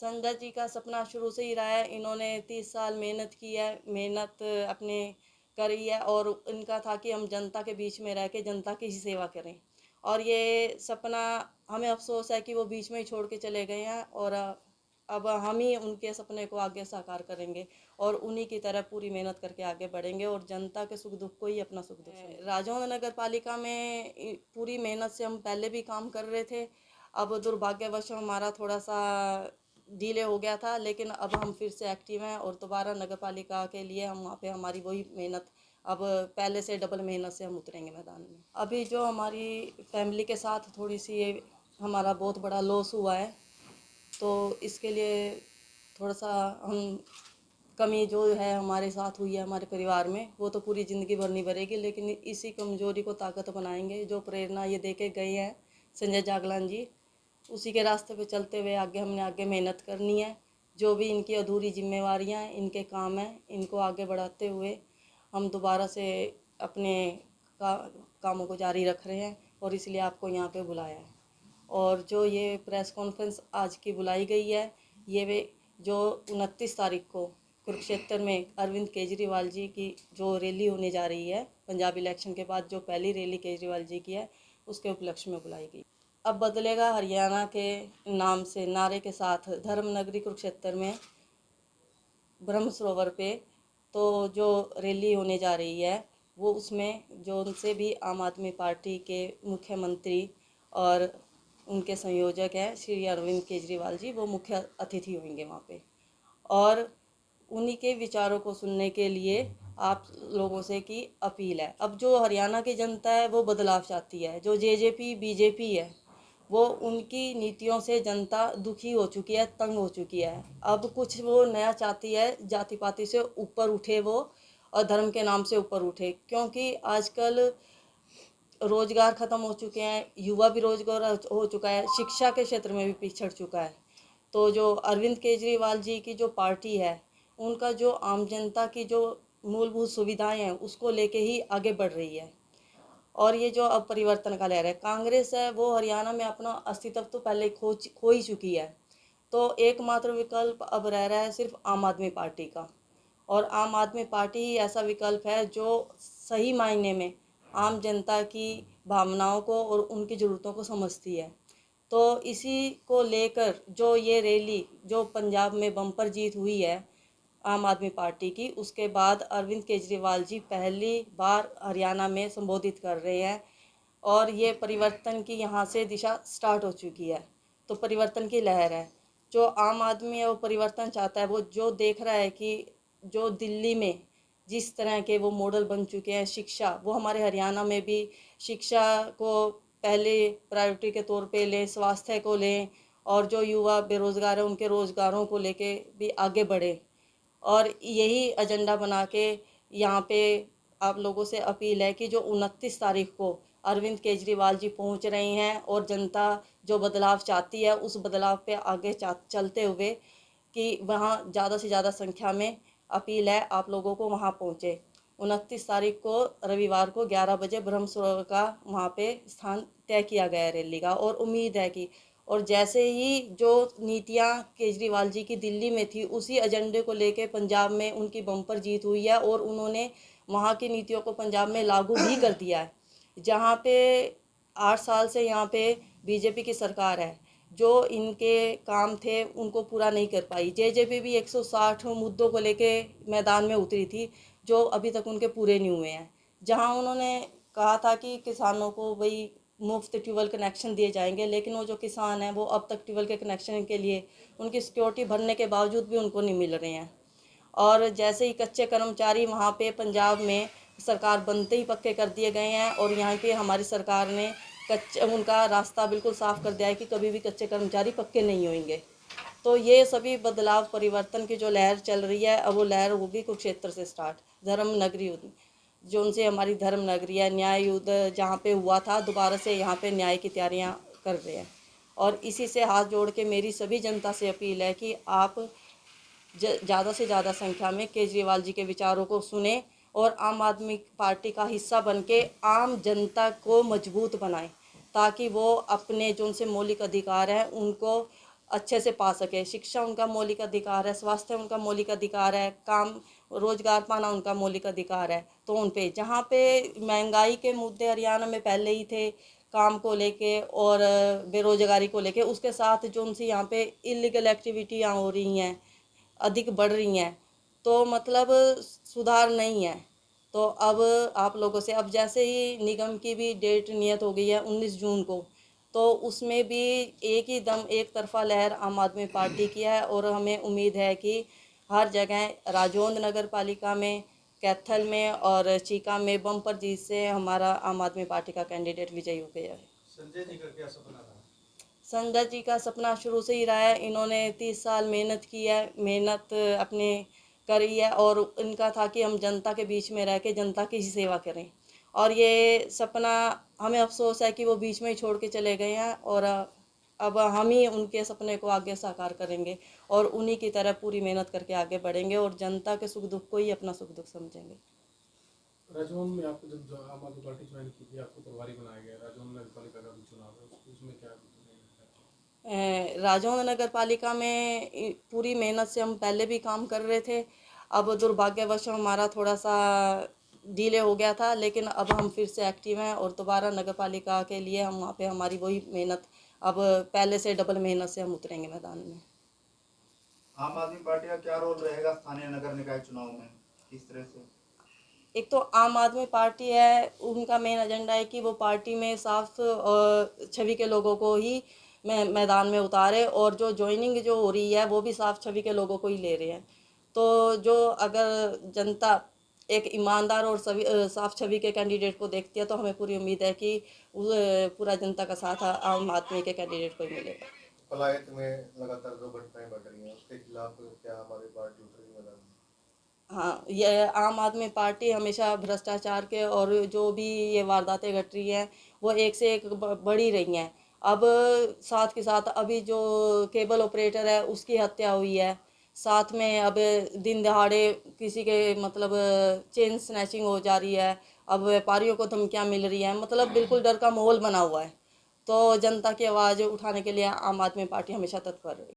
संजय जी का सपना शुरू से ही रहा है। इन्होंने 30 साल मेहनत की है, मेहनत अपने करी है और इनका था कि हम जनता के बीच में रह के जनता की ही सेवा करें। और ये सपना हमें अफ़सोस है कि वो बीच में ही छोड़ के चले गए हैं और अब हम ही उनके सपने को आगे साकार करेंगे और उन्हीं की तरह पूरी मेहनत करके आगे बढ़ेंगे और जनता के सुख दुख को ही अपना सुख दुख समझेंगे। राजौंद नगर पालिका में पूरी मेहनत से हम पहले भी काम कर रहे थे। अब दुर्भाग्यवश हमारा थोड़ा सा डिले हो गया था, लेकिन अब हम फिर से एक्टिव हैं और दोबारा नगर पालिका के लिए हम वहाँ पे हमारी वही मेहनत, अब पहले से डबल मेहनत से हम उतरेंगे मैदान में। अभी जो हमारी फैमिली के साथ थोड़ी सी हमारा बहुत बड़ा लॉस हुआ है, तो इसके लिए थोड़ा सा हम कमी जो है हमारे साथ हुई है हमारे परिवार में, वो तो पूरी ज़िंदगी भर नहीं भरेगी, लेकिन इसी कमजोरी को ताकत बनाएंगे। जो प्रेरणा ये दे के गए हैं संजय जागलान जी, उसी के रास्ते पे चलते हुए हमने आगे मेहनत करनी है। जो भी इनकी अधूरी जिम्मेवारियां हैं, इनके काम हैं, इनको आगे बढ़ाते हुए हम दोबारा से अपने कामों को जारी रख रहे हैं और इसलिए आपको यहाँ पे बुलाया है। और जो ये प्रेस कॉन्फ्रेंस आज की बुलाई गई है, ये वे जो 29 तारीख को कुरुक्षेत्र में अरविंद केजरीवाल जी की जो रैली होने जा रही है, पंजाब इलेक्शन के बाद जो पहली रैली केजरीवाल जी की है, उसके उपलक्ष्य में बुलाई गई। अब बदलेगा हरियाणा के नाम से नारे के साथ धर्मनगरी कुरुक्षेत्र में ब्रह्म सरोवर पे तो जो रैली होने जा रही है, वो उसमें जो उनसे भी आम आदमी पार्टी के मुख्यमंत्री और उनके संयोजक हैं श्री अरविंद केजरीवाल जी, वो मुख्य अतिथि होंगे वहाँ पे। और उन्हीं के विचारों को सुनने के लिए आप लोगों से की अपील है। अब जो हरियाणा की जनता है वो बदलाव चाहती है। जो जेजेपी बीजेपी है, वो उनकी नीतियों से जनता दुखी हो चुकी है, तंग हो चुकी है। अब कुछ वो नया चाहती है, जाति पाति से ऊपर उठे वो और धर्म के नाम से ऊपर उठे, क्योंकि आजकल रोजगार खत्म हो चुके हैं, युवा भी रोजगार हो चुका है, शिक्षा के क्षेत्र में भी पिछड़ चुका है। तो जो अरविंद केजरीवाल जी की जो पार्टी है, उनका जो आम जनता की जो मूलभूत सुविधाएं हैं उसको लेके ही आगे बढ़ रही है। और ये जो अब परिवर्तन का लहर है, कांग्रेस है वो हरियाणा में अपना अस्तित्व तो पहले खो ही चुकी है। तो एकमात्र विकल्प अब रह रहा है सिर्फ आम आदमी पार्टी का। और आम आदमी पार्टी ही ऐसा विकल्प है जो सही मायने में आम जनता की भावनाओं को और उनकी ज़रूरतों को समझती है। तो इसी को लेकर जो ये रैली जो पंजाब में बम्पर जीत हुई है आम आदमी पार्टी की, उसके बाद अरविंद केजरीवाल जी पहली बार हरियाणा में संबोधित कर रहे हैं और ये परिवर्तन की यहाँ से दिशा स्टार्ट हो चुकी है। तो परिवर्तन की लहर है। जो आम आदमी है वो परिवर्तन चाहता है। वो जो देख रहा है कि जो दिल्ली में जिस तरह के वो मॉडल बन चुके हैं शिक्षा, वो हमारे हरियाणा में भी शिक्षा को पहले प्रायोरिटी के तौर पे लें, स्वास्थ्य को लें और जो युवा बेरोज़गार हैं उनके रोज़गारों को लेके भी आगे बढ़े। और यही एजेंडा बना के यहाँ पे आप लोगों से अपील है कि जो 29 तारीख को अरविंद केजरीवाल जी पहुँच रहे हैं और जनता जो बदलाव चाहती है उस बदलाव पे आगे चलते हुए कि वहाँ ज़्यादा से ज़्यादा संख्या में अपील है आप लोगों को वहाँ पहुँचे। 29 तारीख को रविवार को 11 बजे ब्रह्म सरोवर का वहाँ पे स्थान तय किया गया है रैली का। और उम्मीद है कि और जैसे ही जो नीतियाँ केजरीवाल जी की दिल्ली में थी, उसी एजेंडे को लेके पंजाब में उनकी बम्पर जीत हुई है और उन्होंने वहाँ की नीतियों को पंजाब में लागू भी कर दिया है। जहाँ पे 8 साल से यहाँ पे बीजेपी की सरकार है, जो इनके काम थे उनको पूरा नहीं कर पाई। जेजेपी भी 160 मुद्दों को लेके मैदान में उतरी थी, जो अभी तक उनके पूरे नहीं हुए हैं। जहाँ उन्होंने कहा था कि किसानों को वही मुफ्त ट्यूबवेल कनेक्शन दिए जाएंगे, लेकिन वो जो किसान हैं वो अब तक ट्यूबवेल के कनेक्शन के लिए उनकी सिक्योरिटी भरने के बावजूद भी उनको नहीं मिल रहे हैं। और जैसे ही कच्चे कर्मचारी वहाँ पे पंजाब में सरकार बनते ही पक्के कर दिए गए हैं और यहाँ पे हमारी सरकार ने कच्चे उनका रास्ता बिल्कुल साफ कर दिया है कि कभी भी कच्चे कर्मचारी पक्के नहीं होंगे। तो ये सभी बदलाव परिवर्तन की जो लहर चल रही है, अब वो लहर होगी कुरुक्षेत्र से स्टार्ट। धर्म नगरी जो उनसे हमारी धर्म नगरी है, न्याय युद्ध जहाँ पे हुआ था दोबारा से यहाँ पे न्याय की तैयारियाँ कर रहे हैं। और इसी से हाथ जोड़ के मेरी सभी जनता से अपील है कि आप ज़्यादा से ज़्यादा संख्या में केजरीवाल जी के विचारों को सुने और आम आदमी पार्टी का हिस्सा बन के आम जनता को मजबूत बनाएं, ताकि वो अपने जो उनसे मौलिक अधिकार हैं उनको अच्छे से पा सके। शिक्षा उनका मौलिक अधिकार है, स्वास्थ्य उनका मौलिक अधिकार है, काम रोजगार पाना उनका मौलिक अधिकार है। तो उन पे जहाँ पे महंगाई के मुद्दे हरियाणा में पहले ही थे, काम को लेके और बेरोजगारी को लेके, उसके साथ जो उनसे यहाँ पे इलीगल एक्टिविटियाँ हो रही हैं, अधिक बढ़ रही हैं, तो मतलब सुधार नहीं है। तो अब आप लोगों से, अब जैसे ही निगम की भी डेट नियत हो गई है 19 जून को, तो उसमें भी एक ही दम एक तरफा लहर आम आदमी पार्टी की है। और हमें उम्मीद है कि हर जगह राजौंद नगर पालिका में, कैथल में और चीका में बम्पर जीत से हमारा आम आदमी पार्टी का कैंडिडेट विजयी हो गया है। संजय जी का क्या सपना था? संजय जी का सपना शुरू से ही रहा है। इन्होंने 30 साल मेहनत की है, मेहनत अपने करी है, और इनका था कि हम जनता के बीच में रह के जनता की ही सेवा करें। और ये सपना, हमें अफसोस है कि वो बीच में ही छोड़ के चले गए हैं, और अब हम ही उनके सपने को आगे साकार करेंगे और उन्हीं की तरह पूरी मेहनत करके आगे बढ़ेंगे और जनता के सुख दुख को ही अपना सुख दुख समझेंगे। राजौंद में आपको जब आम आदमी पार्टी ज्वाइन की थी, आपको प्रभारी बनाया गया, राजौंद नगर पालिका का भी चुनाव है, उसमें क्या राजौंद नगर पालिका में पूरी मेहनत से हम पहले भी काम कर रहे थे। अब दुर्भाग्यवश हमारा थोड़ा सा डिले हो गया था, लेकिन अब हम फिर से एक्टिव हैं और दोबारा नगर पालिका के लिए हम वहाँ पे हमारी वही मेहनत, अब पहले से डबल मेहनत से हम उतरेंगे मैदान में। आम आदमी पार्टी का क्या रोल रहेगा स्थानीय नगर निकाय चुनाव में, किस तरह से? एक तो आम आदमी पार्टी है, उनका मेन एजेंडा है कि वो पार्टी में साफ छवि के लोगों को ही मैदान में उतारे, और जो ज्वाइनिंग जो हो रही है वो भी साफ छवि के लोगों को ही ले रहे हैं। तो जो अगर जनता एक ईमानदार और सभी साफ छवि के कैंडिडेट को देखती है, तो हमें पूरी उम्मीद है कि पूरा जनता का साथ आम आदमी के कैंडिडेट को ही मिलेगा। पलायत में लगातार जो घटनाएं बढ़ रही हैं, उसके खिलाफ क्या हमारी पार्टी उतरेगी मैदान में? हाँ, ये आम आदमी पार्टी हमेशा भ्रष्टाचार के और जो भी ये वारदातें घट रही हैं, वो एक से एक बढ़ी रही हैं। अब साथ के साथ अभी जो केबल ऑपरेटर है उसकी हत्या हुई है, साथ में अब दिन दहाड़े किसी के मतलब चेन स्नैचिंग हो जा रही है, अब व्यापारियों को धमकियां मिल रही हैं, मतलब बिल्कुल डर का माहौल बना हुआ है। तो जनता की आवाज़ उठाने के लिए आम आदमी पार्टी हमेशा तत्पर रही।